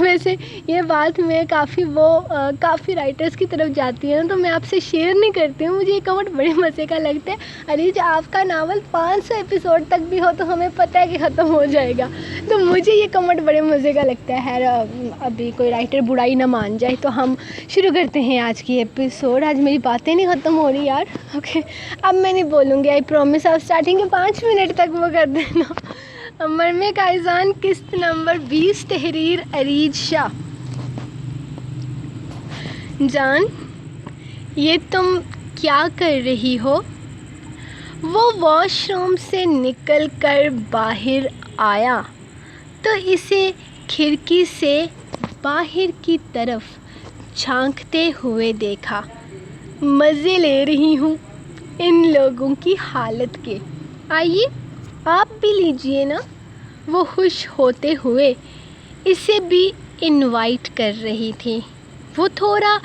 ویسے یہ بات میں کافی رائٹرز کی طرف جاتی ہے نا، تو میں آپ سے شیئر نہیں کرتی ہوں. مجھے یہ کمنٹ بڑے مزے کا لگتا ہے. عریج، آپ کا ناول 500 ایپیسوڈ تک بھی ہو تو ہمیں پتہ ہے کہ ختم ہو جائے گا. تو مجھے یہ کمنٹ بڑے مزے کا لگتا ہے. خیر، ابھی کوئی رائٹر برائی نہ مان جائے تو ہم شروع کرتے ہیں آج کی ایپیسوڈ. آج میری باتیں نہیں ختم ہو رہی یار. اوکے، اب میں نہیں بولوں گی، آئی پرومس. آپ اسٹارٹنگ کے 5 منٹ تک وہ کر دینا. مرمے کا ایزان، قسط نمبر 20، تحریر عریج شاہ. جان، یہ تم کیا کر رہی ہو؟ وہ واش روم سے نکل کر باہر آیا تو اسے کھڑکی سے باہر کی طرف جھانکتے ہوئے دیکھا. مزے لے رہی ہوں ان لوگوں کی حالت کے. آئیے آپ بھی لیجئے نا. وہ خوش ہوتے ہوئے اسے بھی انوائٹ کر رہی تھی. وہ تھوڑا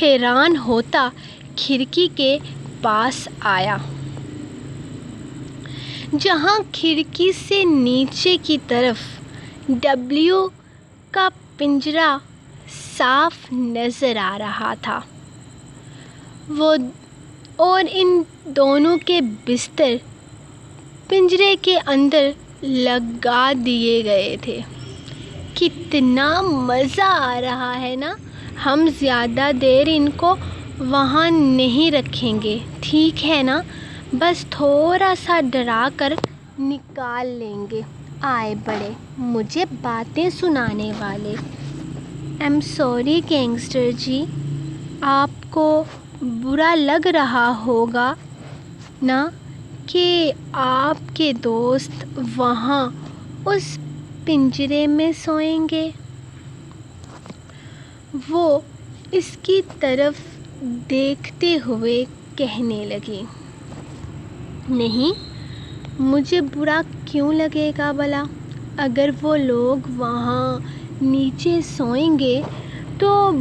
حیران ہوتا کھڑکی کے پاس آیا، جہاں کھڑکی سے نیچے کی طرف ڈبلیو کا پنجرا صاف نظر آ رہا تھا. وہ اور ان دونوں کے بستر پنجرے کے اندر لگا دیے گئے تھے. کتنا مزہ آ رہا ہے نا. ہم زیادہ دیر ان کو وہاں نہیں رکھیں گے، ٹھیک ہے نا؟ بس تھوڑا سا ڈرا کر نکال لیں گے. آئے بڑے مجھے باتیں سنانے والے. ایم سوری گینگسٹر جی، آپ کو برا لگ رہا ہوگا نا کہ آپ کے دوست وہاں اس پنجرے میں سوئیں گے. وہ اس کی طرف دیکھتے ہوئے کہنے لگی. نہیں، مجھے برا کیوں لگے گا بھلا؟ اگر وہ لوگ وہاں نیچے سوئیں گے تو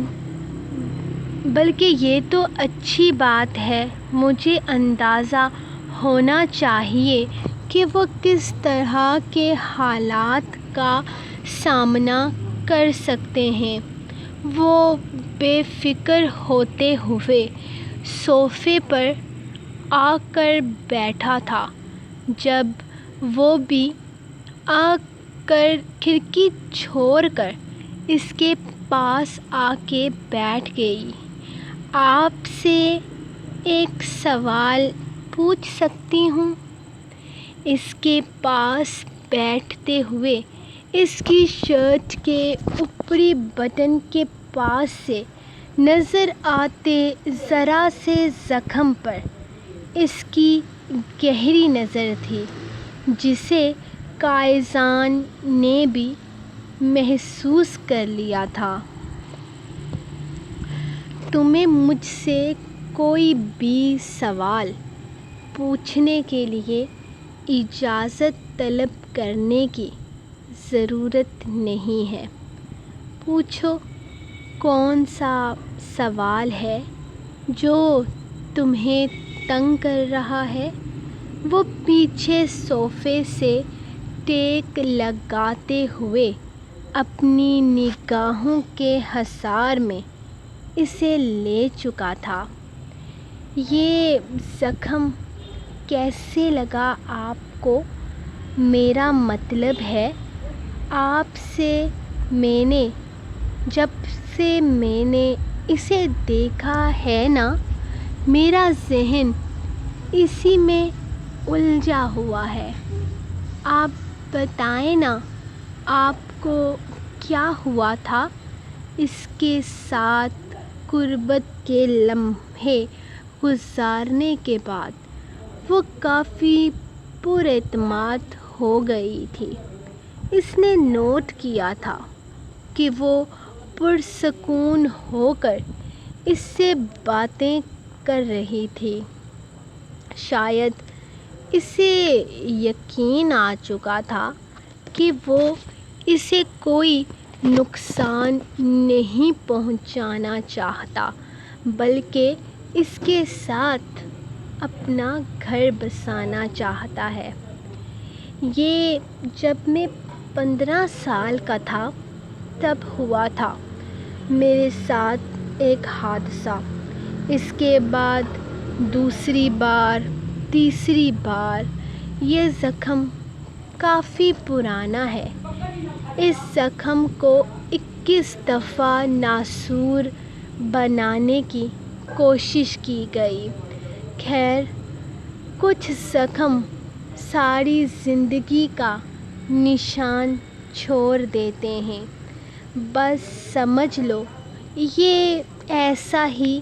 بلکہ یہ تو اچھی بات ہے. مجھے اندازہ ہونا چاہیے کہ وہ کس طرح کے حالات کا سامنا کر سکتے ہیں. وہ بے فکر ہوتے ہوئے صوفے پر آ کر بیٹھا تھا جب وہ بھی آ کر کھڑکی چھوڑ کر اس کے پاس آ کے بیٹھ گئی. آپ سے ایک سوال پوچھ سکتی ہوں؟ اس کے پاس بیٹھتے ہوئے اس کی شرٹ کے اوپری بٹن کے پاس سے نظر آتے ذرا سے زخم پر اس کی گہری نظر تھی، جسے کائزان نے بھی محسوس کر لیا تھا. تمہیں مجھ سے کوئی بھی سوال پوچھنے کے لیے اجازت طلب کرنے کی ضرورت نہیں ہے. پوچھو، کون سا سوال ہے جو تمہیں تنگ کر رہا ہے؟ وہ پیچھے صوفے سے ٹیک لگاتے ہوئے اپنی نگاہوں کے حصار میں اسے لے چکا تھا. یہ زخم کیسے لگا آپ کو؟ میرا مطلب ہے، جب سے میں نے اسے دیکھا ہے نا، میرا ذہن اسی میں الجھا ہوا ہے. آپ بتائیں نا، آپ کو کیا ہوا تھا؟ اس کے ساتھ قربت کے لمحے گزارنے کے بعد وہ کافی پر اعتماد ہو گئی تھی. اس نے نوٹ کیا تھا کہ وہ پرسکون ہو کر اس سے باتیں کر رہی تھی. شاید اسے یقین آ چکا تھا کہ وہ اسے کوئی نقصان نہیں پہنچانا چاہتا، بلکہ اس کے ساتھ اپنا گھر بسانا چاہتا ہے. یہ جب میں 15 سال کا تھا تب ہوا تھا میرے ساتھ ایک حادثہ۔ اس کے بعد دوسری بار، تیسری بار یہ زخم کافی پرانا ہے۔ اس زخم کو 21 دفعہ ناسور بنانے کی کوشش کی گئی۔ خیر، کچھ زخم ساری زندگی کا نشان چھوڑ دیتے ہیں۔ بس سمجھ لو یہ ایسا ہی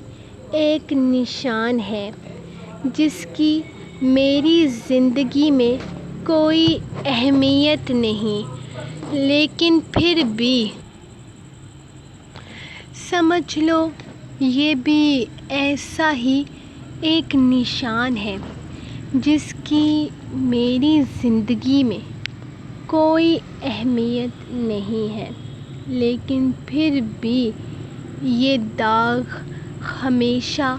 ایک نشان ہے جس کی میری زندگی میں کوئی اہمیت نہیں، لیکن پھر بھی سمجھ لو یہ بھی ایسا ہی ایک نشان ہے جس کی میری زندگی میں کوئی اہمیت نہیں ہے، لیکن پھر بھی یہ داغ ہمیشہ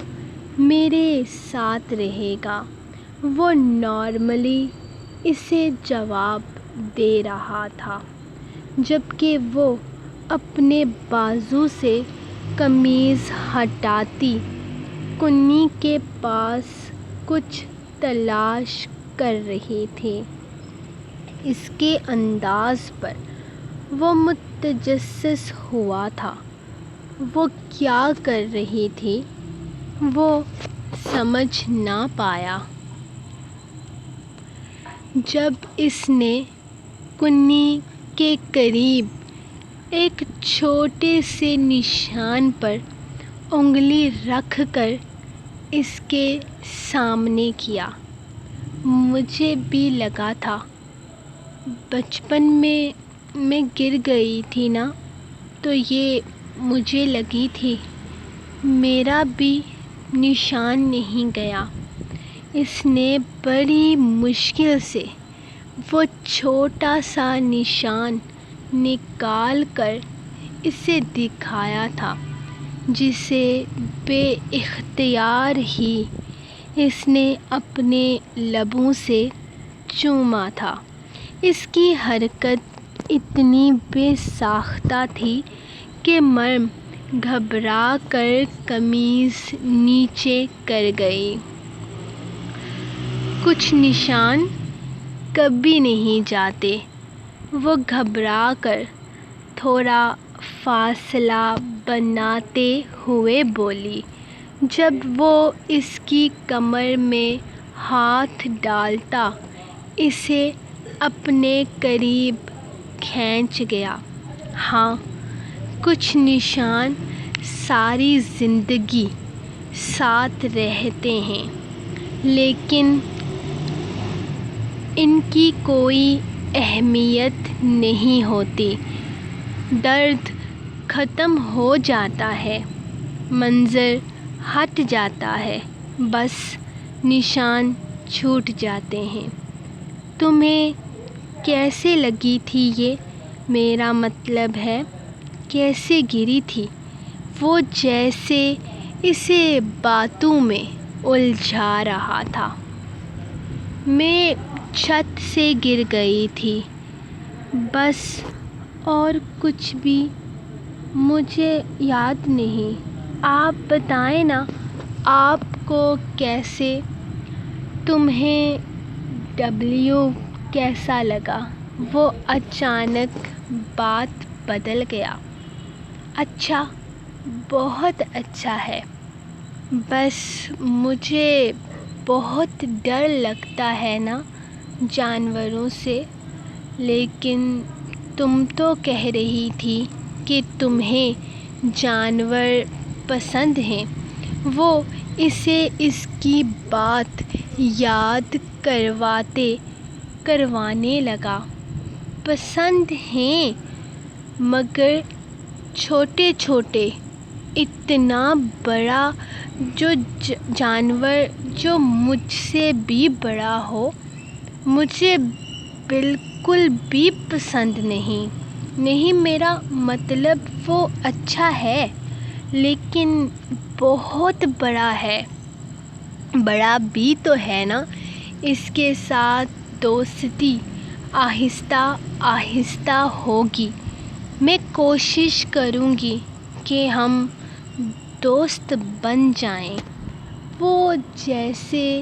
میرے ساتھ رہے گا۔ وہ نارملی اسے جواب دے رہا تھا، جبکہ وہ اپنے بازو سے قمیض ہٹاتی کنی کے پاس کچھ تلاش کر رہے تھے۔ اس کے انداز پر وہ متجسس ہوا تھا۔ وہ کیا کر رہی تھی وہ سمجھ نہ پایا۔ جب اس نے کنی کے قریب ایک چھوٹے سے نشان پر انگلی رکھ کر اس کے سامنے کیا، مجھے بھی لگا تھا بچپن میں گر گئی تھی نا، تو یہ مجھے لگی تھی میرا بھی نشان نہیں گیا۔ اس نے بڑی مشکل سے وہ چھوٹا سا نشان نکال کر اسے دکھایا تھا، جسے بے اختیار ہی اس نے اپنے لبوں سے چوما تھا۔ اس کی حرکت اتنی بے ساختہ تھی کہ مریم گھبرا کر قمیض نیچے کر گئی۔ کچھ نشان کبھی نہیں جاتے، وہ گھبرا کر تھوڑا فاصلہ بناتے ہوئے بولی۔ جب وہ اس کی کمر میں ہاتھ ڈالتا اسے اپنے قریب کھینچ گیا۔ ہاں، کچھ نشان ساری زندگی ساتھ رہتے ہیں، لیکن ان کی کوئی اہمیت نہیں ہوتی۔ درد ختم ہو جاتا ہے، منظر ہٹ جاتا ہے، بس نشان چھوٹ جاتے ہیں۔ تمہیں کیسے لگی تھی یہ؟ میرا مطلب ہے کیسے گری تھی؟ وہ جیسے اسے باتوں میں الجھا رہا تھا۔ میں چھت سے گر گئی تھی، بس، اور کچھ بھی مجھے یاد نہیں۔ آپ بتائیں نا، آپ کو کیسے؟ تمہیں ڈبلیو کیسا لگا؟ وہ اچانک بات بدل گیا۔ اچھا، بہت اچھا ہے، بس مجھے بہت ڈر لگتا ہے نا جانوروں سے۔ لیکن تم تو کہہ رہی تھی کہ تمہیں جانور پسند ہیں۔ وہ اسے اس کی بات یاد کروانے لگا۔ پسند ہیں، مگر چھوٹے چھوٹے، اتنا بڑا جانور جو مجھ سے بھی بڑا ہو، مجھے بالکل بھی پسند نہیں۔ میرا مطلب وہ اچھا ہے، لیکن بہت بڑا ہے۔ بڑا بھی تو ہے نا۔ اس کے ساتھ دوستی آہستہ آہستہ ہوگی، میں کوشش کروں گی کہ ہم دوست بن جائیں۔ وہ جیسے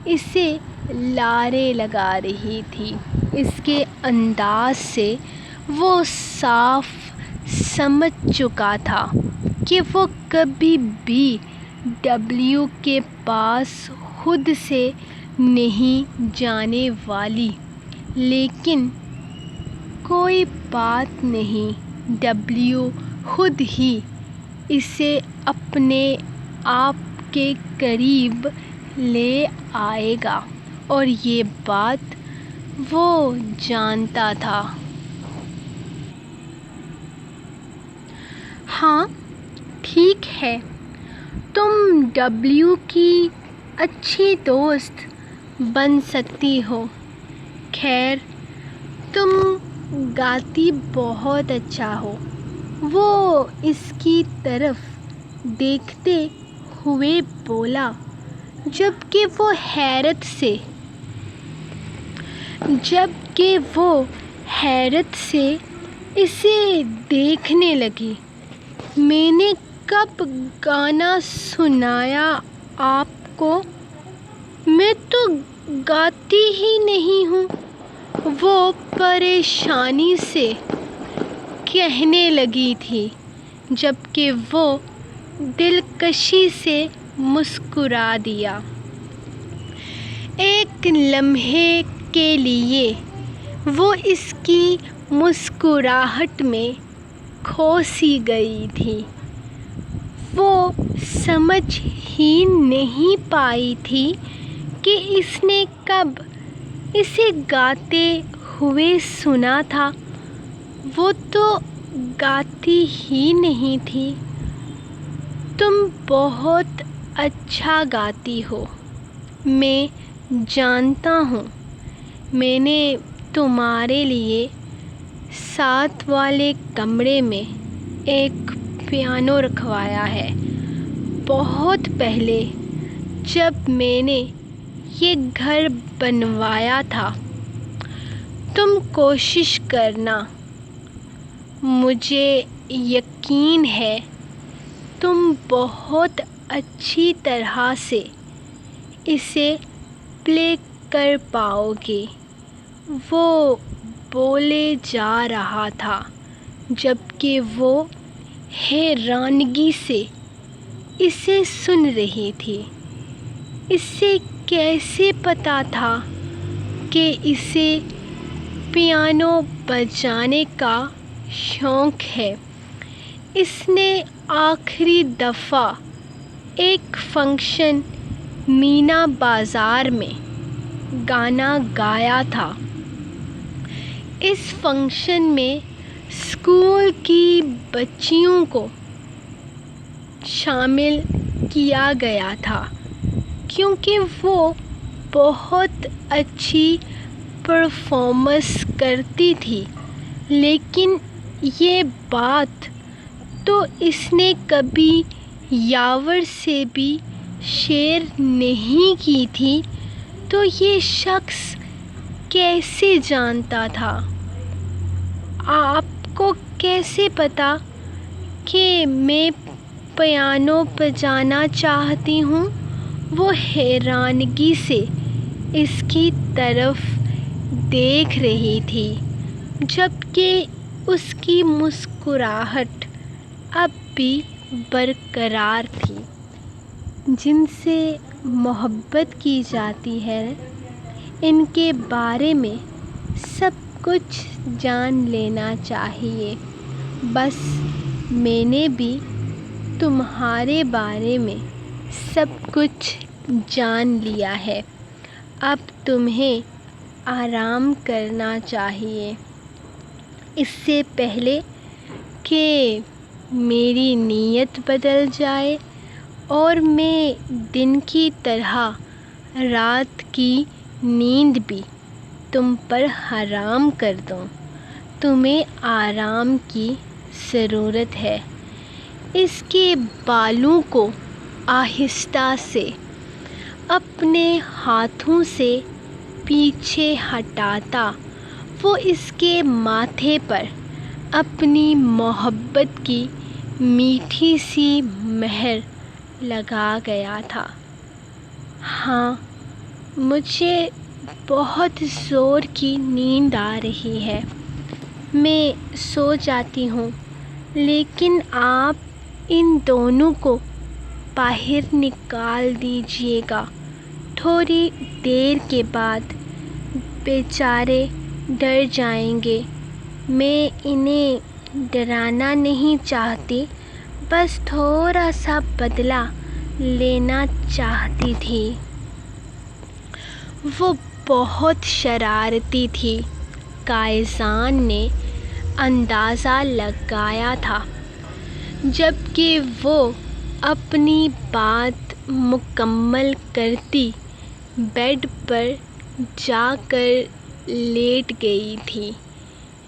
اسے لارے لگا رہی تھی۔ اس کے انداز سے وہ صاف سمجھ چکا تھا کہ وہ کبھی بھی ڈبلیو کے پاس خود سے نہیں جانے والی۔ لیکن کوئی بات نہیں، ڈبلیو خود ہی اسے اپنے آپ کے قریب لے آئے گا، اور یہ بات وہ جانتا تھا۔ ہاں ٹھیک ہے، تم ڈبلیو کی اچھی دوست بن سکتی ہو۔ خیر، تم گاتی بہت اچھا ہو۔ وہ اس کی طرف دیکھتے ہوئے بولا، جبکہ وہ حیرت سے اسے دیکھنے لگی۔ میں نے کب گانا سنایا آپ کو؟ میں تو گاتی ہی نہیں ہوں، وہ پریشانی سے کہنے لگی تھی، جبکہ وہ دلکشی سے مسکرا دیا۔ ایک لمحے کے لیے وہ اس کی مسکراہٹ میں کھو سی گئی تھی۔ وہ سمجھ ہی نہیں پائی تھی کہ اس نے کب اسے گاتے ہوئے سنا تھا۔ وہ تو گاتی ہی نہیں تھی۔ تم بہت اچھا گاتی ہو، میں جانتا ہوں۔ میں نے تمہارے لیے ساتھ والے کمرے میں ایک پیانو رکھوایا ہے۔ بہت پہلے جب میں نے یہ گھر بنوایا تھا۔ تم کوشش کرنا، مجھے یقین ہے تم بہت اچھی طرح سے اسے پلے کر پاؤ گے۔ وہ بولے جا رہا تھا، جبکہ وہ حیرانگی سے اسے سن رہی تھی۔ اسے کیسے پتا تھا کہ اسے پیانو بجانے کا شوق ہے؟ اس نے آخری دفعہ ایک فنکشن مینا بازار میں گانا گایا تھا۔ اس فنکشن میں اسکول کی بچیوں کو شامل کیا گیا تھا، کیونکہ وہ بہت اچھی پرفارمنس کرتی تھی۔ لیکن یہ بات تو اس نے کبھی یاور سے بھی شیئر نہیں کی تھی، تو یہ شخص کیسے جانتا تھا؟ آپ کو کیسے پتا کہ میں پیانو بجانا چاہتی ہوں؟ وہ حیرانگی سے اس کی طرف دیکھ رہی تھی، جبکہ اس کی مسکراہٹ اب بھی برقرار تھی۔ جن سے محبت کی جاتی ہے، ان کے بارے میں سب کچھ جان لینا چاہیے۔ بس میں نے بھی تمہارے بارے میں سب کچھ جان لیا ہے۔ اب تمہیں آرام کرنا چاہیے، اس سے پہلے کہ میری نیت بدل جائے اور میں دن کی طرح رات کی نیند بھی تم پر حرام کر دوں۔ تمہیں آرام کی ضرورت ہے۔ اس کے بالوں کو آہستہ سے اپنے ہاتھوں سے پیچھے ہٹاتا وہ اس کے ماتھے پر اپنی محبت کی میٹھی سی مہر لگا گیا تھا۔ ہاں، مجھے بہت زور کی نیند آ رہی ہے، میں سو جاتی ہوں، لیکن آپ ان دونوں کو باہر نکال دیجیے گا۔ تھوڑی دیر کے بعد بیچارے ڈر جائیں گے۔ میں انہیں ڈرانا نہیں چاہتی، بس تھوڑا سا بدلہ لینا چاہتی تھی۔ وہ بہت شرارتی تھی، قائزان نے اندازہ لگایا تھا۔ جب کہ وہ اپنی بات مکمل کرتی بیڈ پر جا کر لیٹ گئی تھی۔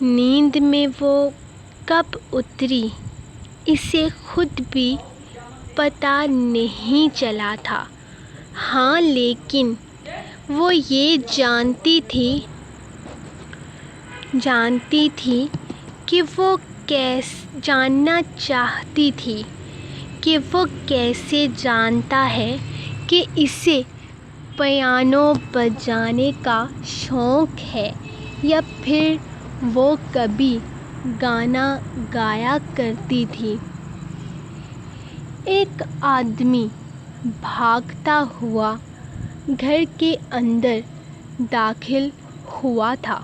نیند میں وہ کب اتری اسے خود بھی پتہ نہیں چلا تھا۔ ہاں، لیکن وہ یہ جانتی تھی کہ وہ جاننا چاہتی تھی کہ وہ کیسے جانتا ہے کہ اسے پیانو بجانے کا شوق ہے، یا پھر وہ کبھی گانا گایا کرتی تھی۔ ایک آدمی بھاگتا ہوا گھر کے اندر داخل ہوا تھا۔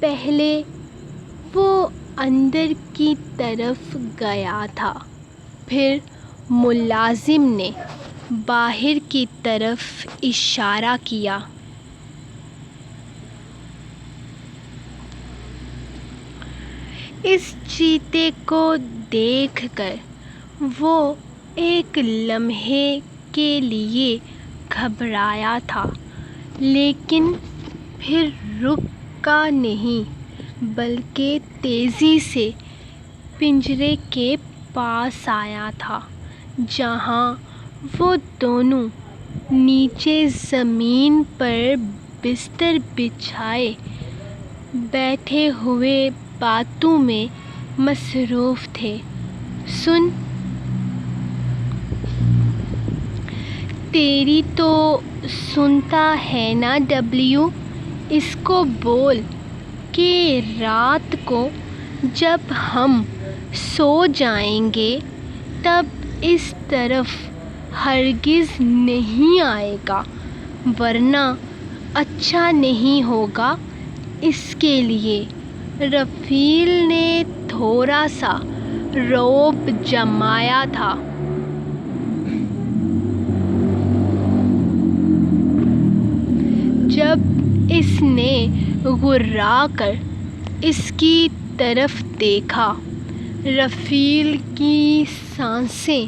پہلے وہ اندر کی طرف گیا تھا، پھر ملازم نے باہر کی طرف اشارہ کیا۔ اس چیتے کو دیکھ کر وہ ایک لمحے کے لیے گھبرایا تھا، لیکن پھر رکا نہیں، بلکہ تیزی سے پنجرے کے پاس آیا تھا، جہاں وہ دونوں نیچے زمین پر بستر بچھائے بیٹھے ہوئے باتوں میں مصروف تھے۔ سن، تیری تو سنتا ہے نا ڈبلیو، اس کو بول کہ رات کو جب ہم سو جائیں گے تب اس طرف ہرگز نہیں آئے گا، ورنہ اچھا نہیں ہوگا اس کے لیے۔ رفیل نے تھوڑا سا رعب جمایا تھا۔ جب اس نے گھبرا کر اس کی طرف دیکھا، رفیل کی سانسیں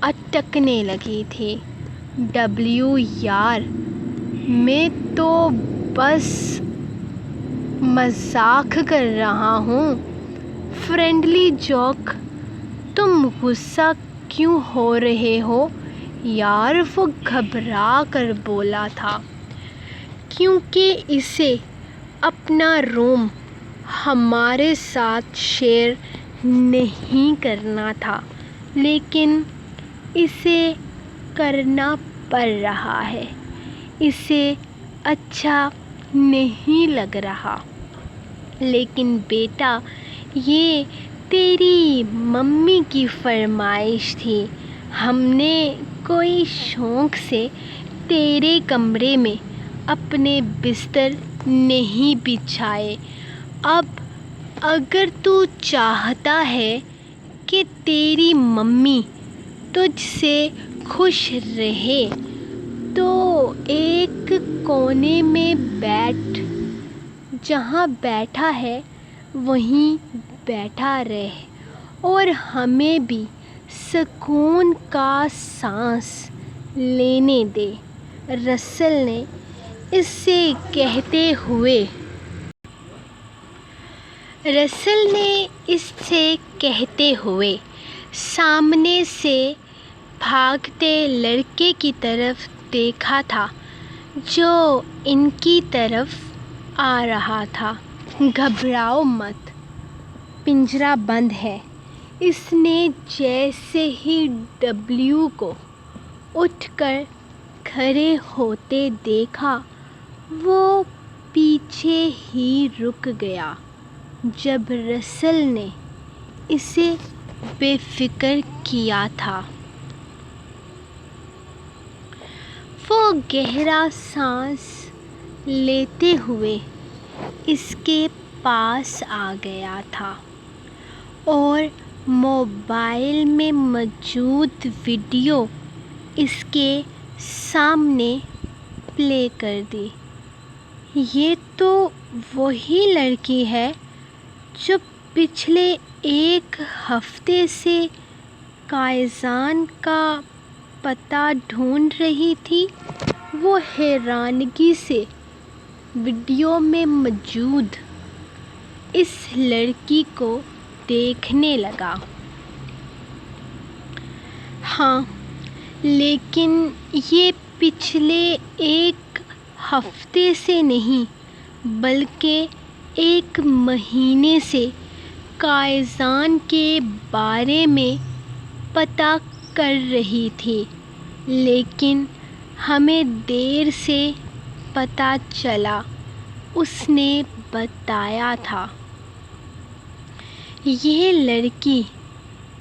اٹکنے لگی تھیں۔ ڈبلیو یار، میں تو بس مذاق کر رہا ہوں، فرینڈلی جوک۔ تم غصہ کیوں ہو رہے ہو یار؟ وہ گھبرا کر بولا تھا، کیونکہ اسے اپنا روم ہمارے ساتھ شیئر نہیں کرنا تھا، لیکن اسے کرنا پڑ رہا ہے۔ اسے اچھا نہیں لگ رہا، لیکن بیٹا یہ تیری ممی کی فرمائش تھی، ہم نے کوئی شوق سے تیرے کمرے میں اپنے بستر نہیں بچھائے۔ اب اگر تو چاہتا ہے کہ تیری ممی تجھ سے خوش رہے تو ایک کونے میں بیٹھ، جہاں بیٹھا ہے وہیں بیٹھا رہ، اور ہمیں بھی سکون کا سانس لینے دے۔ رسل نے اس سے کہتے ہوئے سامنے سے بھاگتے لڑکے کی طرف دیکھا تھا جو ان کی طرف آ رہا تھا۔ گھبراؤ مت، پنجرہ بند ہے۔ اس نے جیسے ہی ڈبلیو کو اٹھ کر کھڑے ہوتے دیکھا وہ پیچھے ہی رک گیا۔ جب رسل نے اسے بے فکر کیا تھا وہ گہرا سانس لیتے ہوئے اس کے پاس آ گیا تھا اور موبائل میں موجود ویڈیو اس کے سامنے پلے کر دی۔ یہ تو وہی لڑکی ہے جو پچھلے ایک ہفتے سے قائزان کا پتہ ڈھونڈ رہی تھی۔ وہ حیرانگی سے ویڈیو میں موجود اس لڑکی کو دیکھنے لگا۔ ہاں، لیکن یہ پچھلے ایک ہفتے سے نہیں بلکہ ایک مہینے سے قائزان کے بارے میں پتہ کر رہی تھی، لیکن ہمیں دیر سے پتہ چلا۔ اس نے بتایا تھا۔ یہ لڑکی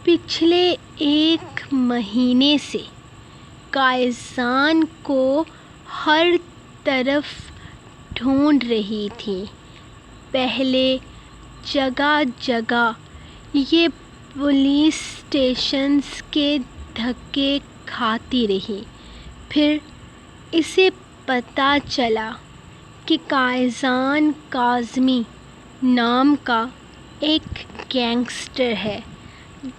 پچھلے ایک مہینے سے قائزان کو ہر طرف ڈھونڈ رہی تھی۔ پہلے جگہ جگہ یہ پولیس اسٹیشنز کے دھکے کھاتی رہی۔ پھر اسے پتہ چلا کہ قائزان کاظمی نام کا ایک گینگسٹر ہے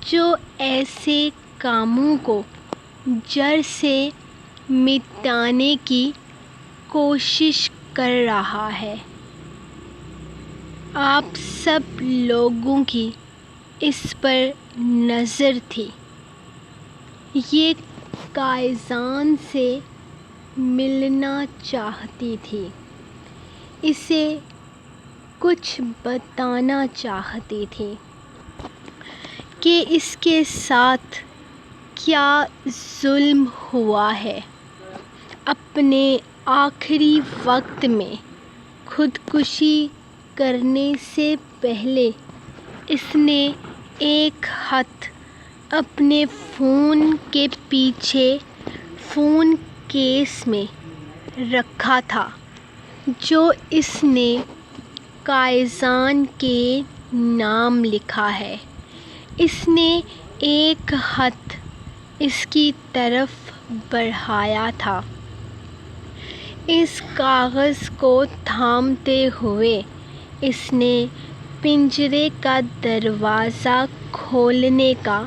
جو ایسے کاموں کو جڑ سے مٹانے کی کوشش کر رہا ہے۔ آپ سب لوگوں کی اس پر نظر تھی۔ یہ قائزان سے ملنا چاہتی تھی، اسے کچھ بتانا چاہتی تھی کہ اس کے ساتھ کیا ظلم ہوا ہے۔ اپنے آخری وقت میں خودکشی کرنے سے پہلے اس نے ایک ہاتھ اپنے فون کے پیچھے فون کیس میں رکھا تھا جو اس نے قائزان کے نام لکھا ہے۔ اس نے ایک ہاتھ اس کی طرف بڑھایا تھا۔ اس کاغذ کو تھامتے ہوئے اس نے پنجرے کا دروازہ کھولنے کا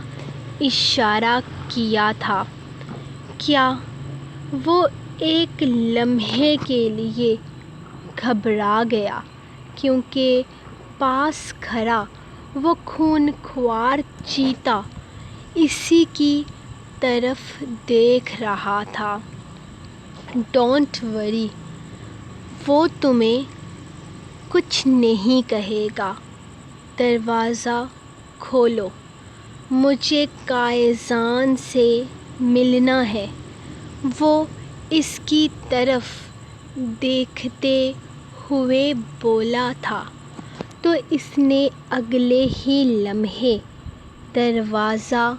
اشارہ کیا تھا۔ کیا وہ ایک لمحے کے لیے گھبرا گیا کیونکہ پاس کھڑا وہ خونخوار چیتا اسی کی طرف دیکھ رہا تھا۔ ڈونٹ وری، وہ تمہیں کچھ نہیں کہے گا۔ دروازہ کھولو، مجھے قائزان سے ملنا ہے۔ وہ اس کی طرف دیکھتے ہوئے بولا تھا تو اس نے اگلے ہی لمحے دروازہ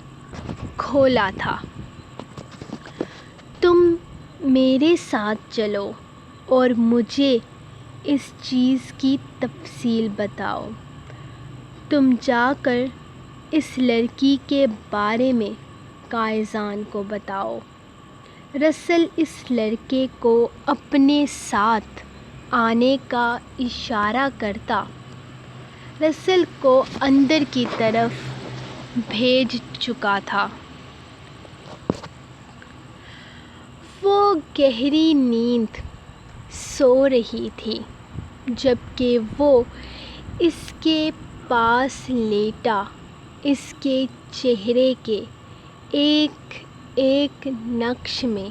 کھولا تھا۔ تم میرے ساتھ چلو اور مجھے اس چیز کی تفصیل بتاؤ۔ تم جا کر اس لڑکی کے بارے میں قائزان کو بتاؤ۔ رسل اس لڑکے کو اپنے ساتھ آنے کا اشارہ کرتا رسل کو اندر کی طرف بھیج چکا تھا۔ وہ گہری نیند سو رہی تھی جبکہ وہ اس کے پاس لیٹا اس کے چہرے کے ایک ایک نقش میں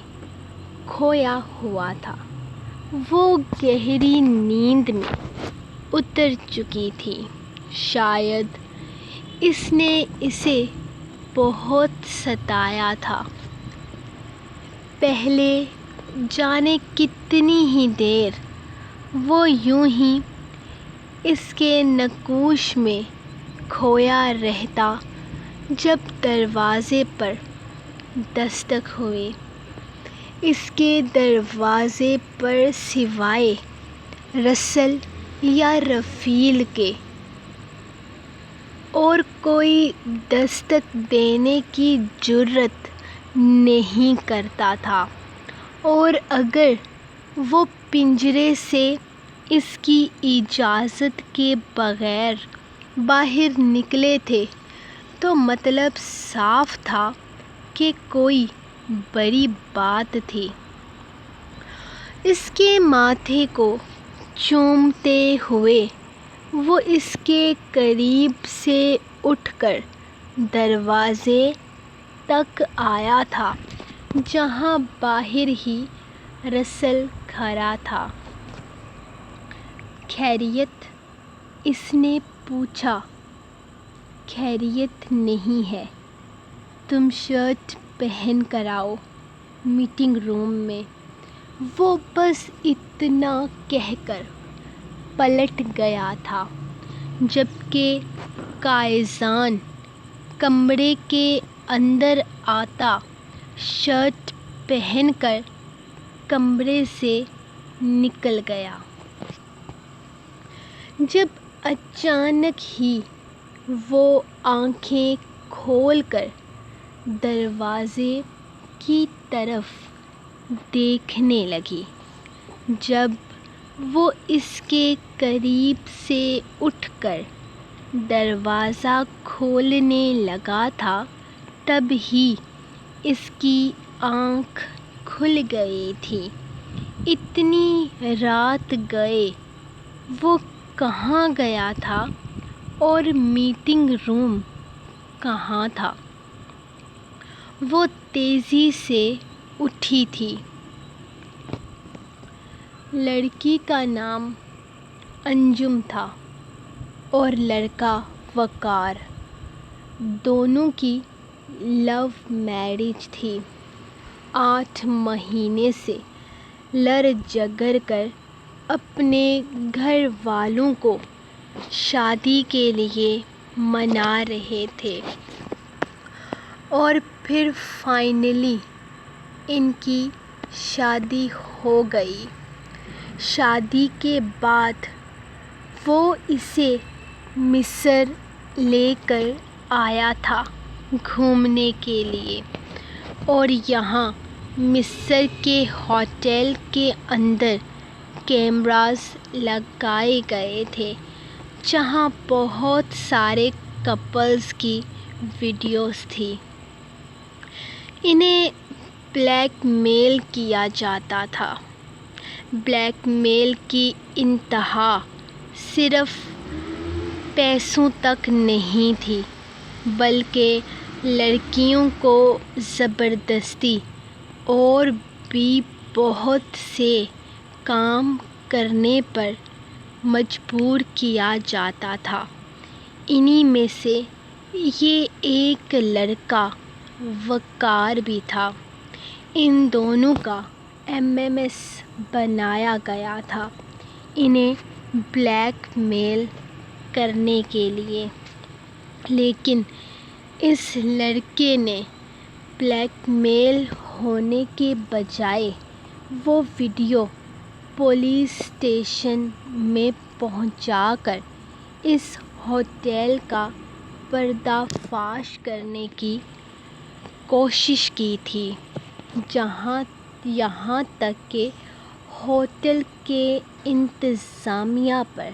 کھویا ہوا تھا۔ وہ گہری نیند میں اتر چکی تھی، شاید اس نے اسے بہت ستایا تھا۔ پہلے جانے کتنی ہی دیر وہ یوں ہی اس کے نقوش میں کھویا رہتا، جب دروازے پر دستک ہوئی۔ اس کے دروازے پر سوائے رسل یا رفیل کے اور کوئی دستک دینے کی جرأت نہیں کرتا تھا، اور اگر وہ پنجرے سے اس کی اجازت کے بغیر باہر نکلے تھے تو مطلب صاف تھا کہ کوئی بڑی بات تھی۔ اس کے ماتھے کو چومتے ہوئے وہ اس کے قریب سے اٹھ کر دروازے تک آیا تھا، جہاں باہر ہی رسل کھڑا تھا۔ "خیریت؟" اس نے پوچھا۔ "خیریت نہیں ہے، تم شرٹ پہن کر آؤ میٹنگ روم میں"۔ وہ بس اتنا کہہ کر پلٹ گیا تھا، جبکہ قائدان کمرے کے اندر آتا شرٹ پہن کر کمرے سے نکل گیا، جب اچانک ہی وہ آنکھیں کھول کر دروازے کی طرف دیکھنے لگی۔ جب وہ اس کے قریب سے اٹھ کر دروازہ کھولنے لگا تھا، تب ہی اس کی آنکھ کھل گئی تھی۔ اتنی رات گئے وہ کہاں گیا تھا اور میٹنگ روم کہاں تھا؟ وہ تیزی سے اٹھی تھی۔ لڑکی کا نام انجم تھا اور لڑکا وقار۔ دونوں کی لو میرج تھی۔ 8 مہینے سے لڑ جھگڑ کر اپنے گھر والوں کو شادی کے لیے منا رہے تھے، اور پھر فائنلی ان کی شادی ہو گئی۔ شادی کے بعد وہ اسے مصر لے کر آیا تھا گھومنے کے لیے، اور یہاں مصر کے ہوٹل کے اندر کیمراز لگائے گئے تھے، جہاں بہت سارے کپلز کی ویڈیوز تھیں۔ انہیں بلیک میل کیا جاتا تھا۔ بلیک میل کی انتہا صرف پیسوں تک نہیں تھی، بلکہ لڑکیوں کو زبردستی اور بھی بہت سے کام کرنے پر مجبور کیا جاتا تھا۔ انہی میں سے یہ ایک لڑکا وقار بھی تھا۔ ان دونوں کا MMS بنایا گیا تھا انہیں بلیک میل کرنے کے لیے، لیکن اس لڑکے نے بلیک میل ہونے کے بجائے وہ ویڈیو پولیس اسٹیشن میں پہنچا کر اس ہوٹل کا پردہ فاش کرنے کی کوشش کی تھی، یہاں تک کہ ہوٹل کے انتظامیہ پر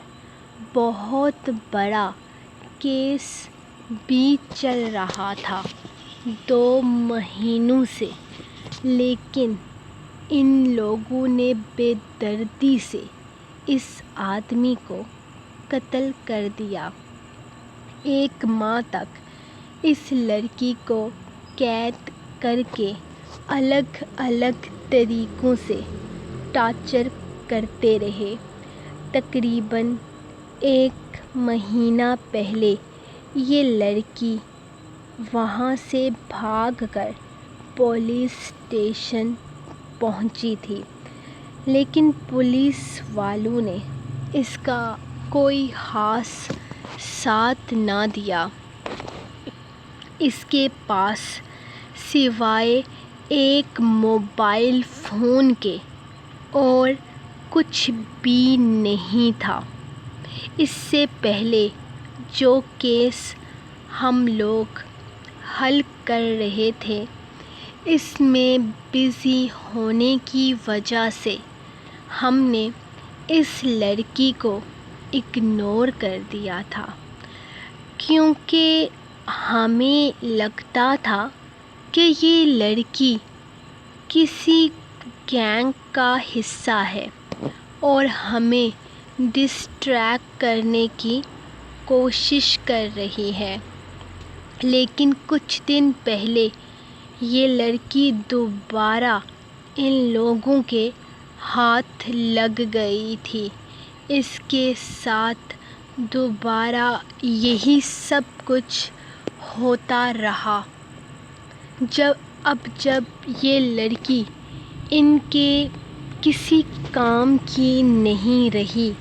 بہت بڑا کیس بھی چل رہا تھا 2 مہینوں سے، لیکن ان لوگوں نے بے دردی سے اس آدمی کو قتل کر دیا۔ 1 ماہ تک اس لڑکی کو قید کر کے الگ الگ طریقوں سے ٹارچر کرتے رہے۔ تقریباً 1 مہینہ پہلے یہ لڑکی وہاں سے بھاگ کر پولیس اسٹیشن پہنچی تھی، لیکن پولیس والوں نے اس کا کوئی خاص ساتھ نہ دیا۔ اس کے پاس سوائے ایک موبائل فون کے اور کچھ بھی نہیں تھا۔ اس سے پہلے جو کیس ہم لوگ حل کر رہے تھے، اس میں بزی ہونے کی وجہ سے ہم نے اس لڑکی کو اگنور کر دیا تھا، کیونکہ ہمیں لگتا تھا کہ یہ لڑکی کسی گینگ کا حصہ ہے اور ہمیں ڈسٹریکٹ کرنے کی کوشش کر رہی ہے۔ لیکن کچھ دن پہلے یہ لڑکی دوبارہ ان لوگوں کے ہاتھ لگ گئی تھی۔ اس کے ساتھ دوبارہ یہی سب کچھ ہوتا رہا۔ جب یہ لڑکی ان کے کسی کام کی نہیں رہی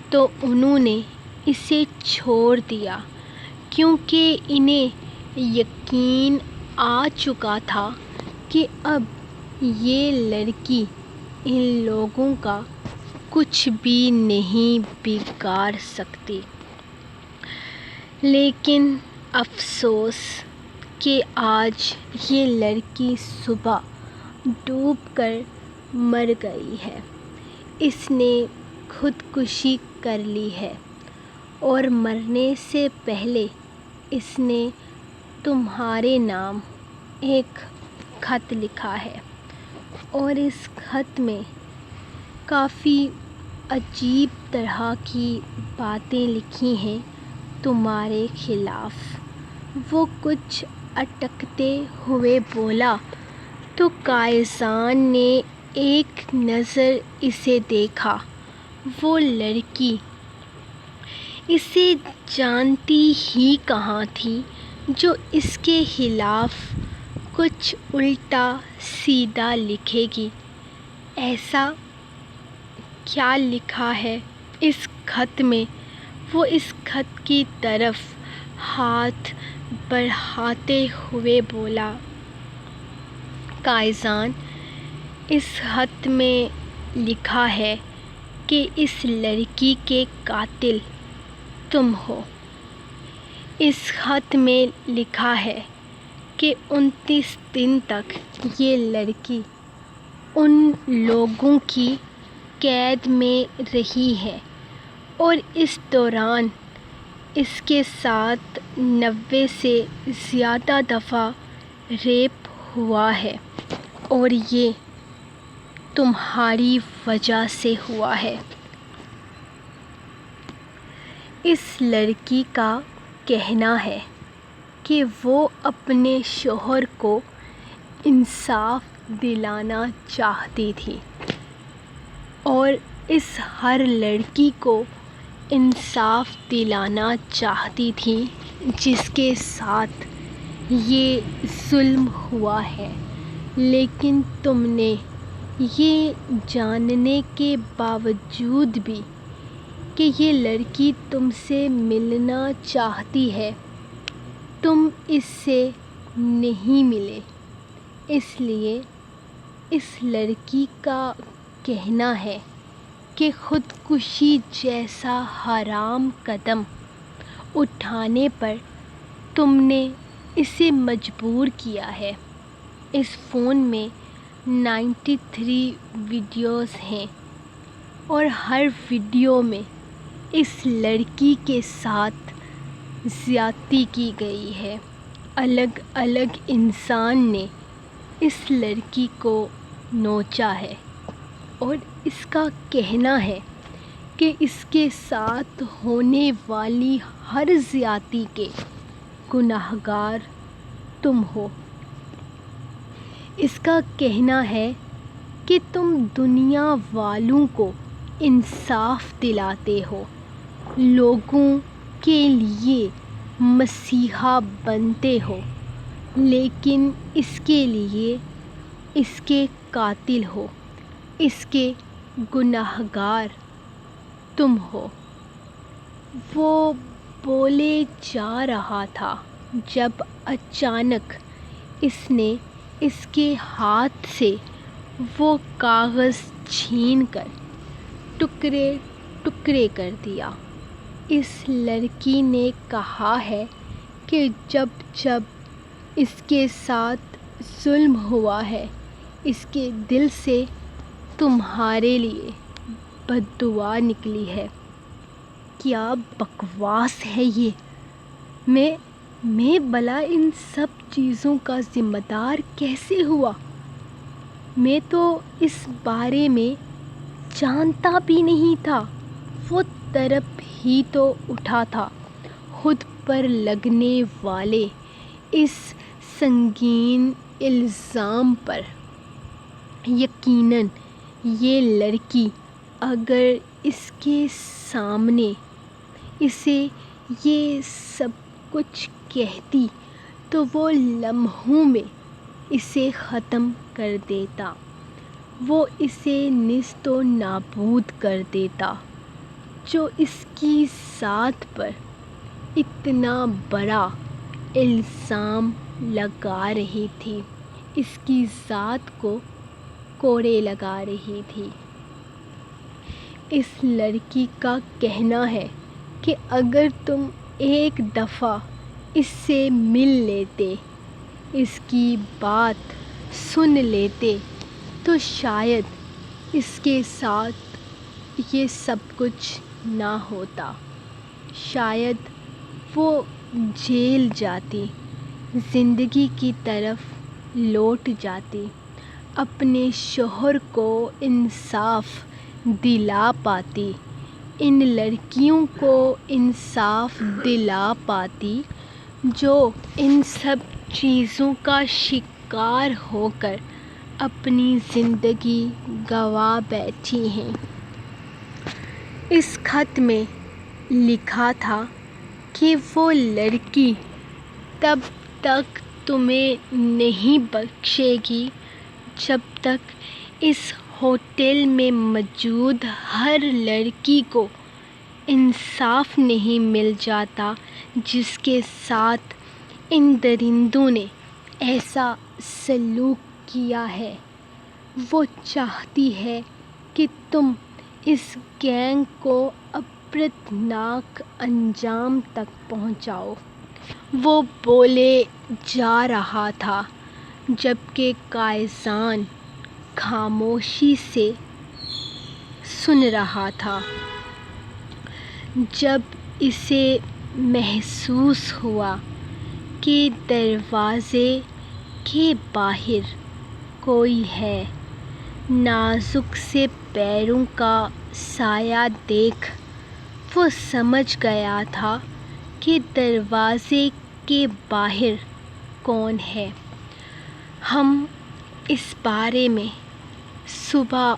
تو انہوں نے اسے چھوڑ دیا، کیونکہ انہیں یقین آ چکا تھا کہ اب یہ لڑکی ان لوگوں کا کچھ بھی نہیں بگاڑ سکتی۔ لیکن افسوس کہ آج یہ لڑکی صبح ڈوب کر مر گئی ہے۔ اس نے خودکشی کر لی ہے اور مرنے سے پہلے اس نے تمہارے نام ایک خط لکھا ہے، اور اس خط میں کافی عجیب طرح کی باتیں لکھی ہیں تمہارے خلاف۔ وہ کچھ اٹکتے ہوئے بولا تو قائزان نے ایک نظر اسے دیکھا۔ وہ لڑکی اسے جانتی ہی کہاں تھی جو اس کے خلاف کچھ الٹا سیدھا لکھے گی۔ ایسا کیا لکھا ہے اس خط میں؟ وہ اس خط کی طرف ہاتھ بڑھاتے ہوئے بولا۔ قائزان، اس خط میں لکھا ہے کہ اس لڑکی کے قاتل تم ہو۔ اس خط میں لکھا ہے کہ 29 دن تک یہ لڑکی ان لوگوں کی قید میں رہی ہے اور اس دوران اس کے ساتھ 90 سے زیادہ دفعہ ریپ ہوا ہے، اور یہ تمہاری وجہ سے ہوا ہے۔ اس لڑکی کا کہنا ہے کہ وہ اپنے شوہر کو انصاف دلانا چاہتی تھی، اور اس ہر لڑکی کو انصاف دلانا چاہتی تھی جس کے ساتھ یہ ظلم ہوا ہے۔ لیکن تم نے یہ جاننے کے باوجود بھی کہ یہ لڑکی تم سے ملنا چاہتی ہے، تم اس سے نہیں ملے۔ اس لیے اس لڑکی کا کہنا ہے کہ خودکشی جیسا حرام قدم اٹھانے پر تم نے اسے مجبور کیا ہے۔ اس فون میں 93 ویڈیوز ہیں، اور ہر ویڈیو میں اس لڑکی کے ساتھ زیادتی کی گئی ہے۔ الگ الگ انسان نے اس لڑکی کو نوچا ہے، اور اس کا کہنا ہے کہ اس کے ساتھ ہونے والی ہر زیادتی کے گنہگار تم ہو۔ اس کا کہنا ہے کہ تم دنیا والوں کو انصاف دلاتے ہو، لوگوں کے لیے مسیحا بنتے ہو، لیکن اس کے لیے اس کے قاتل ہو، اس کے گنہگار تم ہو۔ وہ بولے جا رہا تھا جب اچانک اس نے اس کے ہاتھ سے وہ کاغذ چھین کر ٹکڑے ٹکڑے کر دیا۔ اس لڑکی نے کہا ہے کہ جب جب اس کے ساتھ ظلم ہوا ہے، اس کے دل سے تمہارے لیے بد دعا نکلی ہے۔ کیا بکواس ہے یہ! میں بھلا ان سب چیزوں کا ذمہ دار کیسے ہوا؟ میں تو اس بارے میں جانتا بھی نہیں تھا۔ وہ تڑپ ہی تو اٹھا تھا خود پر لگنے والے اس سنگین الزام پر۔ یقیناً یہ لڑکی اگر اس کے سامنے اسے یہ سب کچھ کہتی تو وہ لمحوں میں اسے ختم کر دیتا، وہ اسے نیست و نابود کر دیتا۔ جو اس کی ذات پر اتنا بڑا الزام لگا رہی تھی، اس کی ذات کو کوڑے لگا رہی تھی۔ اس لڑکی کا کہنا ہے کہ اگر تم ایک دفعہ اس سے مل لیتے، اس کی بات سن لیتے تو شاید اس کے ساتھ یہ سب کچھ نہ ہوتا۔ شاید وہ جیل جاتی، زندگی کی طرف لوٹ جاتی، اپنے شوہر کو انصاف دلا پاتی، ان لڑکیوں کو انصاف دلا پاتی جو ان سب چیزوں کا شکار ہو کر اپنی زندگی گنوا بیٹھی ہیں۔ اس خط میں لکھا تھا کہ وہ لڑکی تب تک تمہیں نہیں بخشے گی جب تک اس ہوٹل میں موجود ہر لڑکی کو انصاف نہیں مل جاتا جس کے ساتھ ان درندوں نے ایسا سلوک کیا ہے۔ وہ چاہتی ہے کہ تم اس گینگ کو عبرتناک انجام تک پہنچاؤ۔ وہ بولے جا رہا تھا جبکہ قائزان خاموشی سے سن رہا تھا۔ جب اسے محسوس ہوا کہ دروازے کے باہر کوئی ہے، نازک سے پیروں کا سایہ دیکھ وہ سمجھ گیا تھا کہ دروازے کے باہر کون ہے۔ ہم اس بارے میں صبح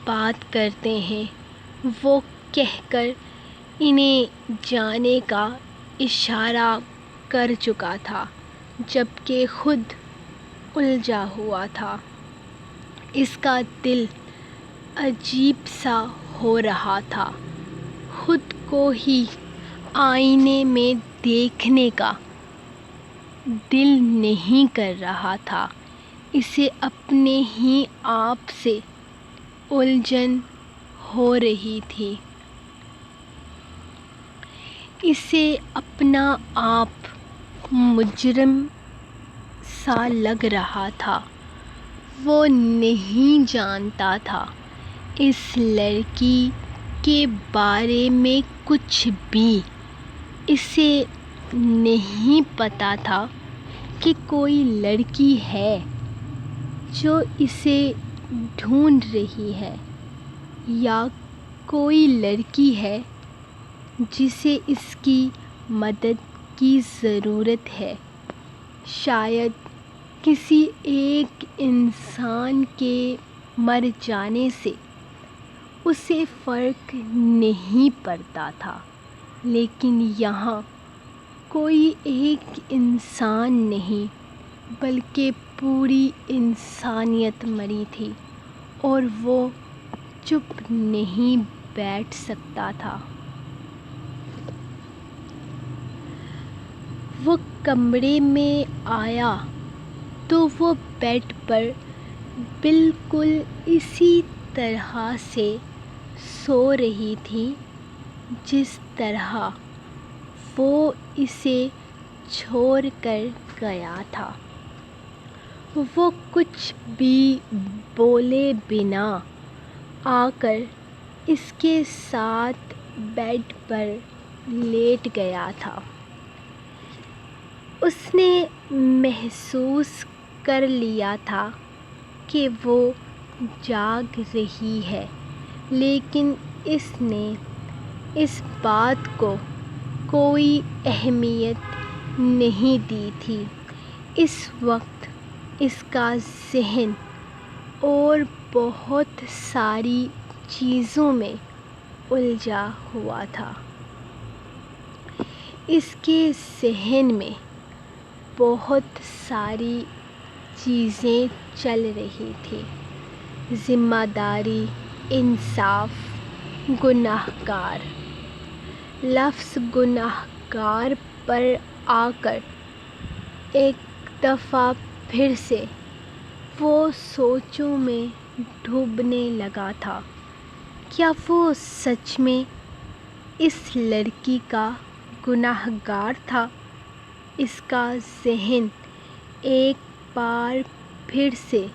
بات کرتے ہیں، وہ کہہ کر انہیں جانے کا اشارہ کر چکا تھا جبکہ خود الجھا ہوا تھا۔ اس کا دل عجیب سا ہو رہا تھا، خود کو ہی آئینے میں دیکھنے کا دل نہیں کر رہا تھا۔ اسے اپنے ہی آپ سے الجھن ہو رہی تھی۔ اسے اپنا آپ مجرم سا لگ رہا تھا۔ وہ نہیں جانتا تھا اس لڑکی کے بارے میں کچھ بھی۔ اسے نہیں پتا تھا کہ کوئی لڑکی ہے جو اسے ڈھونڈ رہی ہے، یا کوئی لڑکی ہے جسے اس کی مدد کی ضرورت ہے۔ شاید کسی ایک انسان کے مر جانے سے اسے فرق نہیں پڑتا تھا، لیکن یہاں کوئی ایک انسان نہیں بلکہ پوری انسانیت مری تھی، اور وہ چپ نہیں بیٹھ سکتا تھا۔ وہ کمرے میں آیا تو وہ بیڈ پر بالکل اسی طرح سے سو رہی تھی جس طرح وہ اسے چھوڑ کر گیا تھا۔ وہ کچھ بھی بولے بنا آ کر اس کے ساتھ بیڈ پر لیٹ گیا تھا۔ اس نے محسوس کر لیا تھا کہ وہ جاگ رہی ہے، لیکن اس نے اس بات کو کوئی اہمیت نہیں دی تھی۔ اس وقت اس کا ذہن اور بہت ساری چیزوں میں الجھا ہوا تھا۔ اس کے ذہن میں بہت ساری چیزیں چل رہی تھیں: ذمہ داری، انصاف، گناہ گار۔ لفظ گناہ گار پر آ کر ایک دفعہ پھر سے وہ سوچوں میں ڈوبنے لگا تھا۔ کیا وہ سچ میں اس لڑکی کا گناہ گار تھا؟ اس کا ذہن ایک بار پھر سے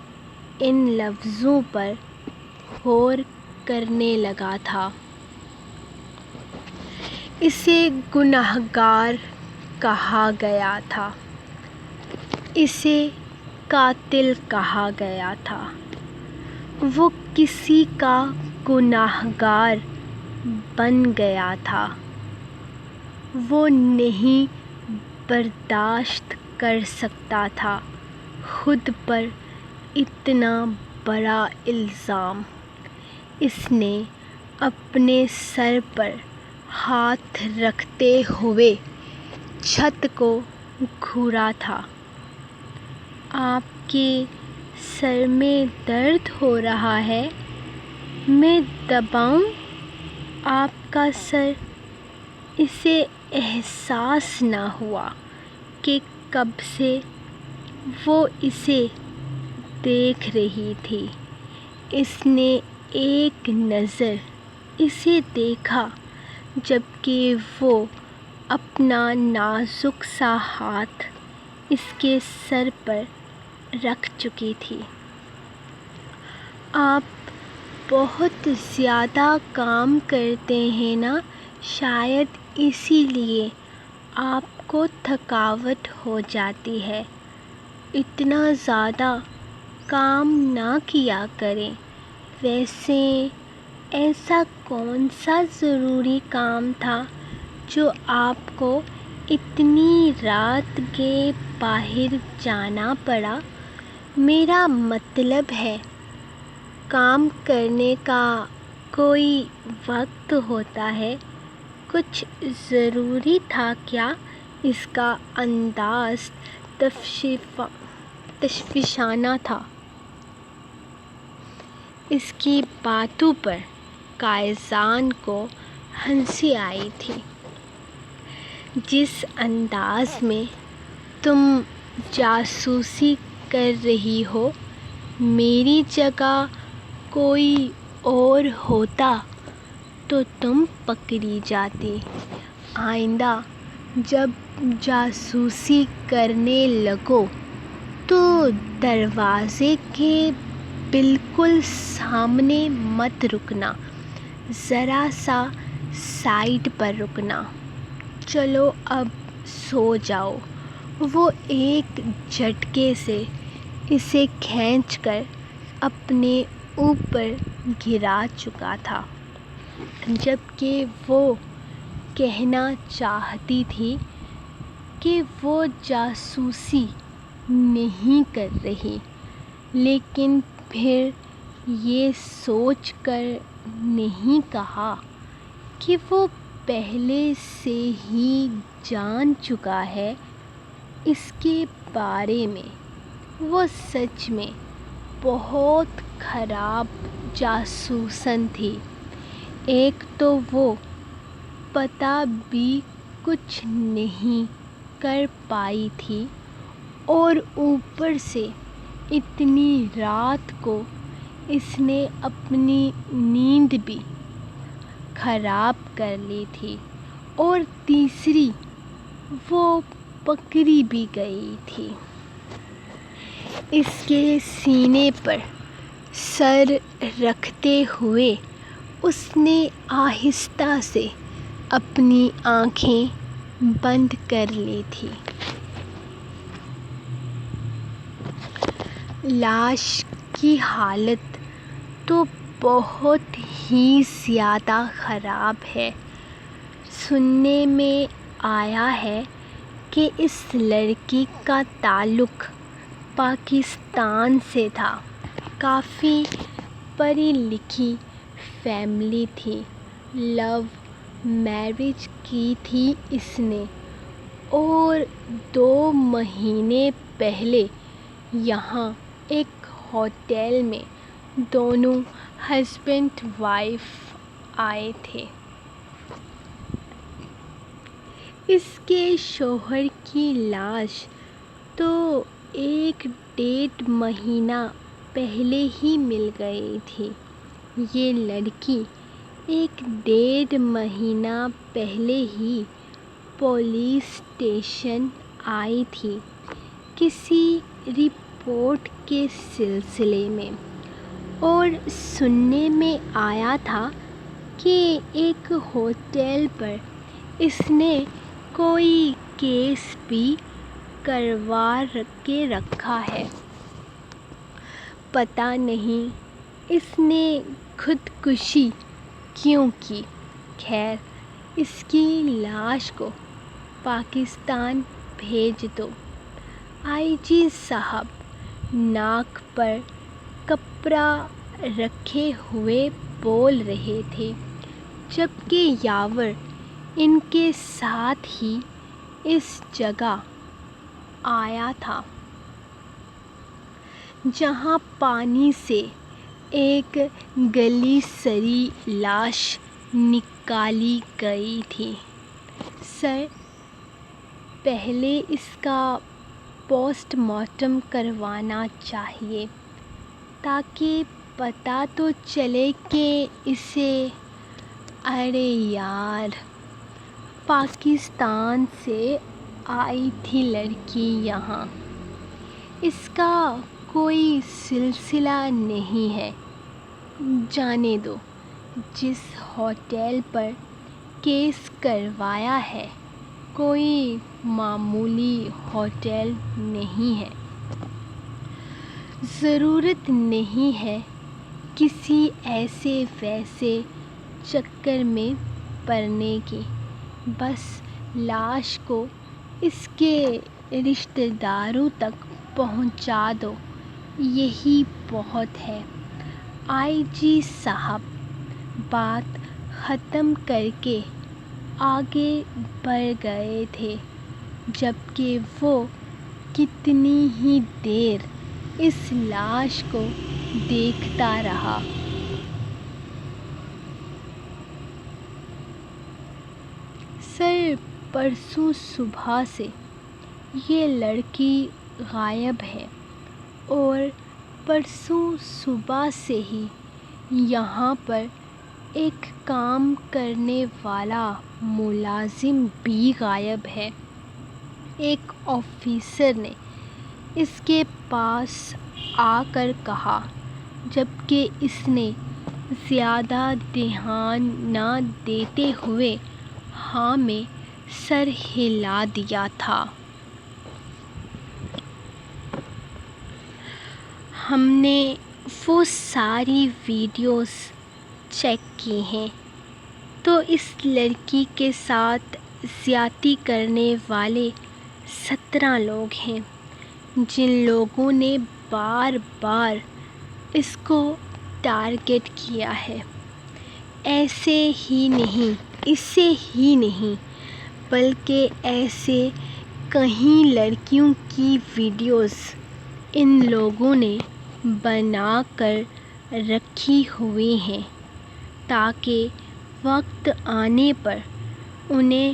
ان لفظوں پر غور کرنے لگا تھا۔ اسے گناہ گار کہا گیا تھا، اسے قاتل کہا گیا تھا۔ وہ کسی کا گناہ گار بن گیا تھا۔ وہ نہیں برداشت کر سکتا تھا خود پر اتنا بڑا الزام۔ اس نے اپنے سر پر ہاتھ رکھتے ہوئے چھت کو گھورا تھا۔ آپ کے سر میں درد ہو رہا ہے؟ میں دباؤں آپ کا سر؟ اسے احساس نہ ہوا کہ کب سے وہ اسے دیکھ رہی تھی۔ اس نے ایک نظر اسے دیکھا جبکہ وہ اپنا نازک سا ہاتھ اس کے سر پر رکھ چکی تھی۔ آپ بہت زیادہ کام کرتے ہیں نا، شاید اسی لیے آپ کو تھکاوٹ ہو جاتی ہے۔ اتنا زیادہ کام نہ کیا کریں۔ ویسے ایسا کون سا ضروری کام تھا جو آپ کو اتنی رات کے باہر جانا پڑا؟ میرا مطلب ہے کام کرنے کا کوئی وقت ہوتا ہے۔ کچھ ضروری تھا کیا؟ اس کا انداز تشویشانہ تھا۔ اس کی باتوں پر قائزان کو ہنسی آئی تھی۔ جس انداز میں تم جاسوسی کر رہی ہو، میری جگہ کوئی اور ہوتا تو تم پکڑی جاتی۔ آئندہ جب جاسوسی کرنے لگو تو دروازے کے بالکل سامنے مت رکنا، ذرا سا سائڈ پر رکنا۔ چلو اب سو جاؤ۔ وہ ایک جھٹکے سے اسے کھینچ کر اپنے اوپر گرا چکا تھا، جبکہ وہ کہنا چاہتی تھی کہ وہ جاسوسی نہیں کر رہی، لیکن پھر یہ سوچ کر نہیں کہا کہ وہ پہلے سے ہی جان چکا ہے اس کے بارے میں۔ وہ سچ میں بہت خراب جاسوسن تھی۔ ایک تو وہ پتہ بھی کچھ نہیں کر پائی تھی اور اوپر سے اتنی رات کو اس نے اپنی نیند بھی خراب کر لی تھی، اور تیسری وہ پکڑی بھی گئی تھی۔ اس کے سینے پر سر رکھتے ہوئے اس نے آہستہ سے اپنی آنکھیں بند کر لی تھیں۔ لاش کی حالت تو بہت ہی زیادہ خراب ہے۔ سننے میں آیا ہے کہ اس لڑکی کا تعلق پاکستان سے تھا۔ کافی پڑھی لکھی فیملی تھی۔ لو میرج کی تھی اس نے، اور 2 مہینے پہلے یہاں ایک ہوٹل میں دونوں ہسبینڈ وائف آئے تھے۔ اس کے شوہر کی لاش تو 1-1.5 مہینہ پہلے ہی مل گئی تھی۔ یہ لڑکی 1-1.5 مہینہ پہلے ہی پولیس اسٹیشن آئی تھی کسی رپورٹ کے سلسلے میں، اور سننے میں آیا تھا کہ ایک ہوٹل پر اس نے کوئی کیس بھی کروا کے رکھا ہے۔ پتہ نہیں اس نے خودکشی کیوں کی۔ خیر، اس کی لاش کو پاکستان بھیج دو۔ آئی جی صاحب ناک پر کپڑا رکھے ہوئے بول رہے تھے، جبکہ یاور ان کے ساتھ ہی اس جگہ آیا تھا جہاں پانی سے ایک گلی سڑی لاش نکالی گئی تھی۔ سر، پہلے اس کا پوسٹ مارٹم کروانا چاہیے تاکہ پتہ تو چلے کہ اسے… ارے یار، پاکستان سے آئی تھی لڑکی یہاں، اس کا کوئی سلسلہ نہیں ہے۔ جانے دو، جس ہوٹل پر کیس کروایا ہے کوئی معمولی ہوٹل نہیں ہے۔ ضرورت نہیں ہے کسی ایسے ویسے چکر میں پڑنے کی۔ بس لاش کو اس کے رشتہ داروں تک پہنچا دو، یہی بہت ہے۔ آئی جی صاحب بات ختم کر کے آگے بڑھ گئے تھے، جبکہ وہ کتنی ہی دیر اس لاش کو دیکھتا رہا۔ سر، پرسوں صبح سے یہ لڑکی غائب ہے، اور پرسوں صبح سے ہی یہاں پر ایک کام کرنے والا ملازم بھی غائب ہے۔ ایک آفیسر نے اس کے پاس آ کر کہا، جبکہ اس نے زیادہ دھیان نہ دیتے ہوئے ہاں میں سر ہلا دیا تھا۔ ہم نے وہ ساری ویڈیوز چیک کی ہیں، تو اس لڑکی کے ساتھ زیادتی کرنے والے 17 لوگ ہیں، جن لوگوں نے بار بار اس کو ٹارگٹ کیا ہے۔ ایسے ہی نہیں اسے ہی نہیں بلکہ ایسے کئی لڑکیوں کی ویڈیوز ان لوگوں نے بنا کر رکھی ہوئی ہیں تاکہ وقت آنے پر انہیں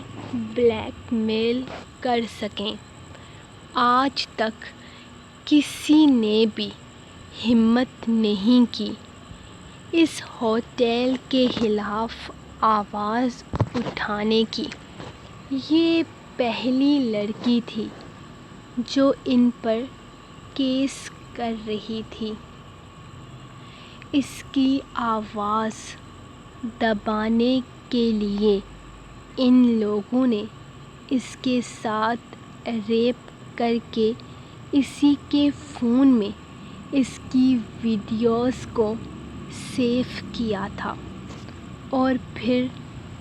بلیک میل کر سکیں۔ آج تک کسی نے بھی ہمت نہیں کی اس ہوٹل کے خلاف آواز اٹھانے کی۔ یہ پہلی لڑکی تھی جو ان پر کیس کر رہی تھی۔ اس کی آواز دبانے کے لیے ان لوگوں نے اس کے ساتھ ریپ کر کے اسی کے فون میں اس کی ویڈیوز کو سیو کیا تھا اور پھر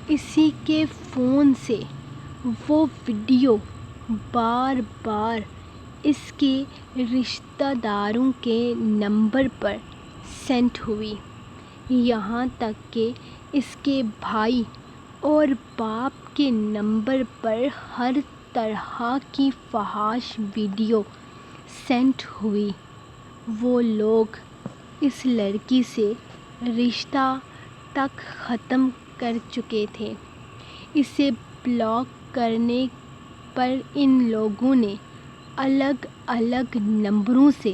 اسی کے فون سے وہ ویڈیو بار بار اس کے رشتہ داروں کے نمبر پر سینڈ ہوئی، یہاں تک کہ اس کے بھائی اور باپ کے نمبر پر ہر طرح کی فحش ویڈیو سینڈ ہوئی۔ وہ لوگ اس لڑکی سے رشتہ تک ختم کر چکے تھے۔ اسے بلاک کرنے پر ان لوگوں نے الگ الگ نمبروں سے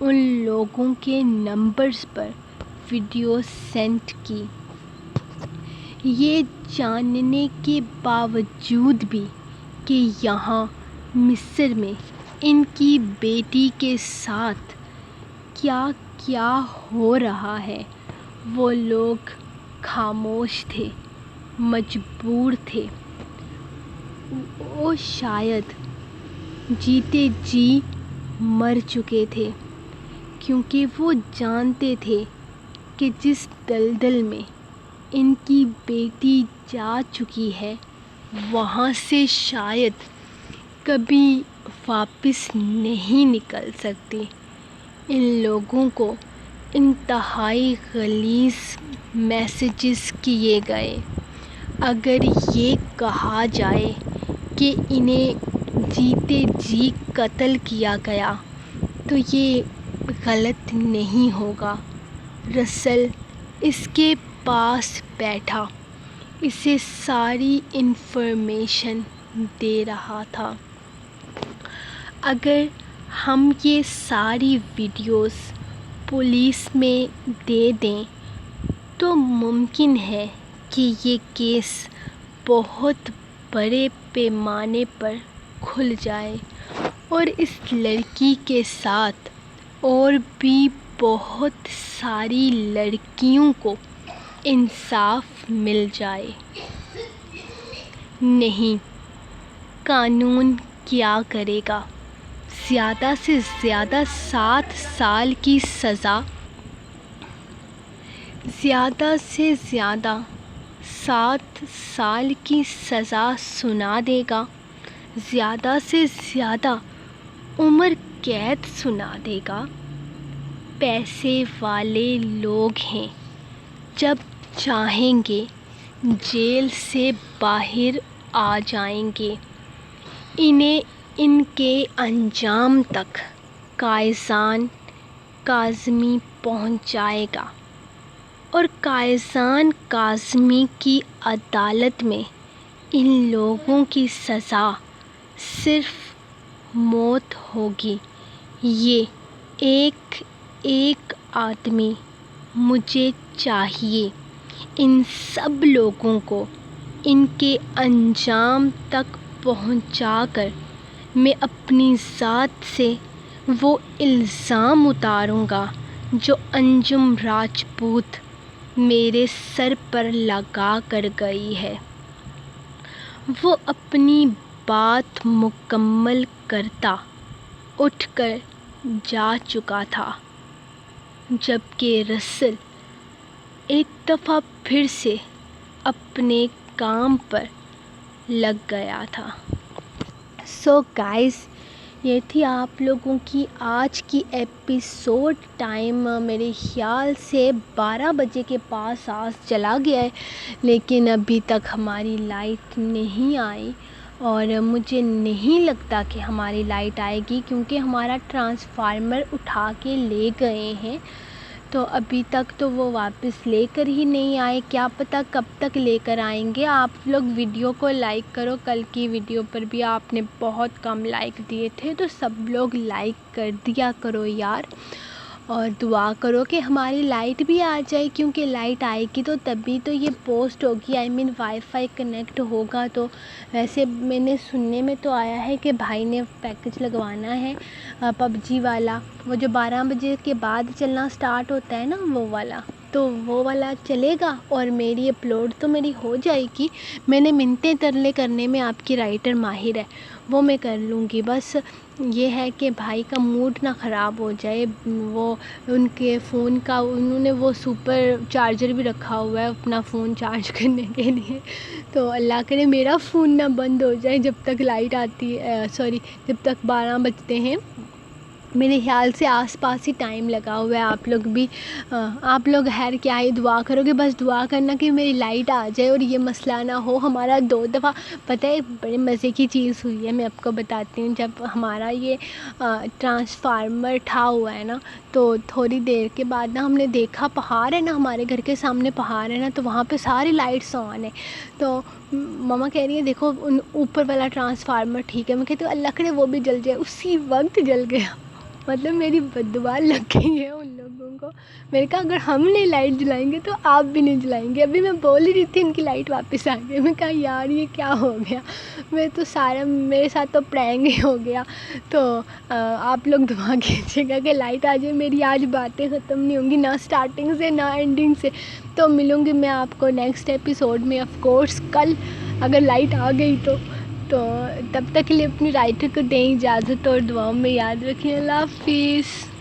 ان لوگوں کے نمبرز پر ویڈیوز سینڈ کی، یہ جاننے کے باوجود بھی کہ یہاں مصر میں ان کی بیٹی کے ساتھ کیا کیا ہو رہا ہے۔ وہ لوگ خاموش تھے، مجبور تھے، وہ شاید جیتے جی مر چکے تھے، کیونکہ وہ جانتے تھے کہ جس دلدل میں ان کی بیٹی جا چکی ہے وہاں سے شاید کبھی واپس نہیں نکل سکتی۔ ان لوگوں کو انتہائی غلیظ میسیجز کیے گئے۔ اگر یہ کہا جائے کہ انہیں جیتے جی قتل کیا گیا تو یہ غلط نہیں ہوگا۔ رسل اس کے پاس بیٹھا اسے ساری انفارمیشن دے رہا تھا۔ اگر ہم یہ ساری ویڈیوز پولیس میں دے دیں تو ممکن ہے کہ یہ کیس بہت بڑے پیمانے پر کھل جائے اور اس لڑکی کے ساتھ اور بھی بہت ساری لڑکیوں کو انصاف مل جائے۔ نہیں، قانون کیا کرے گا؟ زیادہ سے زیادہ 7 سال کی سزا، زیادہ سے زیادہ 7 سال کی سزا سنا دے گا، زیادہ سے زیادہ عمر قید سنا دے گا۔ پیسے والے لوگ ہیں، جب چاہیں گے جیل سے باہر آ جائیں گے۔ انہیں ان کے انجام تک قائزان کاظمی پہنچائے گا اور قائزان کاظمی کی عدالت میں ان لوگوں کی سزا صرف موت ہوگی۔ یہ ایک ایک آدمی مجھے چاہیے ان سب لوگوں کو ان کے انجام تک پہنچا کر میں اپنی ذات سے وہ الزام اتاروں گا جو انجم راجپوت میرے سر پر لگا کر گئی ہے۔ وہ اپنی بات مکمل کرتا اٹھ کر جا چکا تھا، جبکہ رسل ایک دفعہ پھر سے اپنے کام پر لگ گیا تھا۔ سو گائز، یہ تھی آپ لوگوں کی آج کی ایپیسوڈ. ٹائم میرے خیال سے 12 بجے کے پاس چلا گیا ہے، لیکن ابھی تک ہماری لائٹ نہیں آئی، اور مجھے نہیں لگتا کہ ہماری لائٹ آئے گی، کیونکہ ہمارا ٹرانسفارمر اٹھا کے لے گئے ہیں. تو ابھی تک تو وہ واپس لے کر ہی نہیں آئے. کیا پتہ کب تک لے کر آئیں گے. آپ لوگ ویڈیو کو لائک کرو. کل کی ویڈیو پر بھی آپ نے بہت کم لائک دیے تھے، تو سب لوگ لائک کر دیا کرو یار، اور دعا کرو کہ ہماری لائٹ بھی آ جائے، کیونکہ لائٹ آئے گی تو تبھی تو یہ پوسٹ ہوگی. وائی فائی کنیکٹ ہوگا. تو ویسے میں نے سننے میں تو آیا ہے کہ بھائی نے پیکج لگوانا ہے پب جی والا، وہ جو 12 بجے کے بعد چلنا سٹارٹ ہوتا ہے نا، وہ والا. تو وہ والا چلے گا اور میری اپلوڈ تو میری ہو جائے گی. میں نے منتیں ترلے کرنے میں آپ کی رائٹر ماہر ہے، وہ میں کر لوں گی. بس یہ ہے کہ بھائی کا موڈ نہ خراب ہو جائے. وہ ان کے فون کا انہوں نے وہ سپر چارجر بھی رکھا ہوا ہے اپنا فون چارج کرنے کے لیے. تو اللہ کرے میرا فون نہ بند ہو جائے جب تک لائٹ آتی ہے، جب تک 12 بجتے ہیں. میرے خیال سے آس پاس ہی ٹائم لگا ہوا ہے. آپ لوگ خیر کیا ہی دعا کرو گے. بس دعا کرنا کہ میری لائٹ آ جائے اور یہ مسئلہ نہ ہو. ہمارا 2 دفعہ پتہ ہے بڑے مزے کی چیز ہوئی ہے، میں آپ کو بتاتی ہوں. جب ہمارا یہ ٹرانسفارمر ٹھا ہوا ہے نا، تو تھوڑی دیر کے بعد نا ہم نے دیکھا پہاڑ ہے نا، ہمارے گھر کے سامنے پہاڑ ہے نا، تو وہاں پہ ساری لائٹس آن ہے. تو ماما کہہ رہی ہے دیکھو اوپر والا ٹرانسفارمر ٹھیک ہے. میں کہتی ہوں اللہ کرے وہ بھی جل جائے. اسی وقت جل گیا. مطلب میری بددعا لگ گئی ہے ان لوگوں کو. میں نے کہا اگر ہم نہیں لائٹ جلائیں گے تو آپ بھی نہیں جلائیں گے. ابھی میں بول ہی رہی تھی ان کی لائٹ واپس آ گئی. میں کہا یار یہ کیا ہو گیا. میرے ساتھ تو پرینک ہی ہو گیا. تو آپ لوگ دعا کیجیے گا کہ لائٹ آ جائے. میری آج باتیں ختم نہیں ہوں گی، نہ اسٹارٹنگ سے نہ اینڈنگ سے. تو ملوں گی میں آپ کو نیکسٹ ایپیسوڈ میں آف کورس کل، اگر لائٹ آ گئی تو تب تک کے لیے اپنی رائٹر کو دیں اجازت، اور دعاؤں میں یاد رکھیں. اللہ حافظ.